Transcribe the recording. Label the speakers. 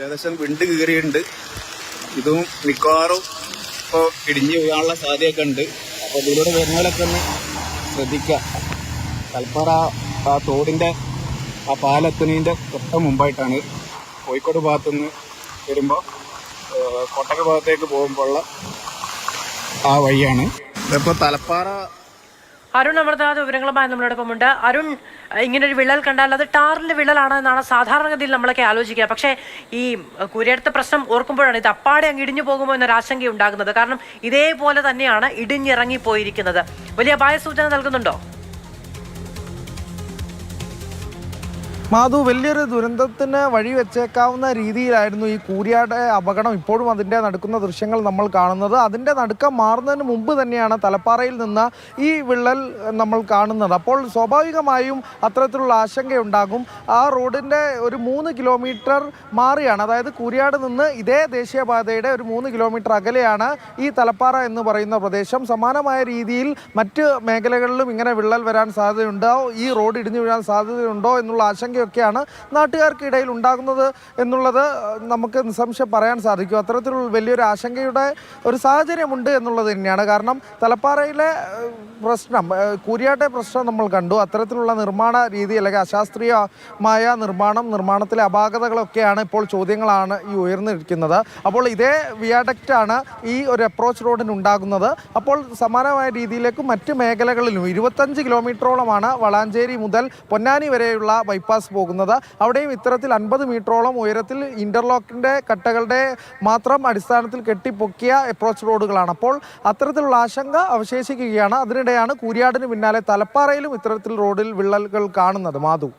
Speaker 1: ഏകദേശം വിണ്ട് കീറിയുണ്ട്. ഇതും മിക്കവാറും ഇപ്പോൾ ഇടിഞ്ഞു വീഴാനുള്ള സാധ്യതയൊക്കെ ഉണ്ട്. അപ്പോൾ ഇതിലൂടെ വരുന്നവരൊക്കെ ഒന്ന് ശ്രദ്ധിക്കുക. തലപ്പാറ ആ തോടിൻ്റെ ആ പാലെത്തുന്നതിൻ്റെ തൊട്ട് മുമ്പായിട്ടാണ്. കോഴിക്കോട് ഭാഗത്തുനിന്ന് വരുമ്പോൾ കോട്ടക ഭാഗത്തേക്ക് പോകുമ്പോഴുള്ള ആ വഴിയാണ്. ഇതിപ്പോൾ തലപ്പാറ.
Speaker 2: അരുൺ അമൃതാഥ് വിവരങ്ങളുമായി നമ്മളോടൊപ്പമുണ്ട്. അരുൺ, ഇങ്ങനൊരു വിള്ളൽ കണ്ടാൽ അത് ടാറിന്റെ വിള്ളലാണ് എന്നാണ് സാധാരണഗതിയിൽ നമ്മളൊക്കെ ആലോചിക്കുക. പക്ഷേ ഈ കൂരിയാടത്തെ പ്രശ്നം ഓർക്കുമ്പോഴാണ് ഇത് അപ്പാടെ അങ്ങ് ഇടിഞ്ഞു പോകുമോ എന്നൊരു ആശങ്ക ഉണ്ടാകുന്നത്. കാരണം ഇതേപോലെ തന്നെയാണ് ഇടിഞ്ഞിറങ്ങിപ്പോയിരിക്കുന്നത്. വലിയ അപായ സൂചന നൽകുന്നുണ്ടോ?
Speaker 3: മാധു, വലിയൊരു ദുരന്തത്തിന് വഴിവെച്ചേക്കാവുന്ന രീതിയിലായിരുന്നു ഈ കൂരിയാട് അപകടം. ഇപ്പോഴും അതിൻ്റെ നടക്കുന്ന ദൃശ്യങ്ങൾ നമ്മൾ കാണുന്നത്. അതിൻ്റെ നടുക്കം മാറുന്നതിന് മുമ്പ് തന്നെയാണ് തലപ്പാറയിൽ നിന്ന് ഈ വിള്ളൽ നമ്മൾ കാണുന്നത്. അപ്പോൾ സ്വാഭാവികമായും അത്തരത്തിലുള്ള ആശങ്കയുണ്ടാകും. ആ റോഡിൻ്റെ ഒരു 3 കിലോമീറ്റർ മാറിയാണ്, അതായത് കൂരിയാട് നിന്ന് ഇതേ ദേശീയപാതയുടെ ഒരു 3 കിലോമീറ്റർ അകലെയാണ് ഈ തലപ്പാറ എന്ന് പറയുന്ന പ്രദേശം. സമാനമായ രീതിയിൽ മറ്റ് മേഖലകളിലും ഇങ്ങനെ വിള്ളൽ വരാൻ സാധ്യതയുണ്ടോ, ഈ റോഡ് ഇടിഞ്ഞു വീഴാൻ സാധ്യതയുണ്ടോ എന്നുള്ള ആശങ്കയൊക്കെയാണ് നാട്ടുകാർക്കിടയിൽ ഉണ്ടാകുന്നത് എന്നുള്ളത് നമുക്ക് നിസ്സംശയം പറയാൻ സാധിക്കും. അത്തരത്തിലുള്ള വലിയൊരു ആശങ്കയുടെ ഒരു സാഹചര്യമുണ്ട് എന്നുള്ളത് തന്നെയാണ്. കാരണം തലപ്പാറയിലെ പ്രശ്നം, കൂരിയാട്ടെ പ്രശ്നം നമ്മൾ കണ്ടു. അത്തരത്തിലുള്ള നിർമ്മാണ രീതി അല്ലെങ്കിൽ അശാസ്ത്രീയമായ നിർമ്മാണത്തിലെ അപാകതകളൊക്കെയാണ് ഇപ്പോൾ ചോദ്യങ്ങളാണ് ഈ ഉയർന്നിരിക്കുന്നത്. അപ്പോൾ ഇതേ വിയാഡക്റ്റാണ് ഈ ഒരു അപ്രോച്ച് റോഡിന് ഉണ്ടാകുന്നത്. അപ്പോൾ സമാനമായ രീതിയിലേക്ക് മറ്റ് മേഖലകളിലും 25 കിലോമീറ്ററോളമാണ് വളാഞ്ചേരി മുതൽ പൊന്നാനി വരെയുള്ള ബൈപ്പാസ് പോകുന്നത്. അവിടെയും ഇത്തരത്തിൽ 50 മീറ്ററോളം ഉയരത്തിൽ ഇന്റർലോക്കിന്റെ കട്ടകളുടെ മാത്രം അടിസ്ഥാനത്തിൽ കെട്ടിപ്പൊക്കിയ അപ്രോച്ച് റോഡുകളാണ്. അപ്പോൾ അത്തരത്തിലുള്ള ആശങ്ക അവശേഷിക്കുകയാണ്. അതിനിടെയാണ് കൂരിയാടിന് പിന്നാലെ തലപ്പാറയിലും ഇത്തരത്തിൽ റോഡിൽ വിള്ളലുകൾ കാണുന്നത്. മാധു.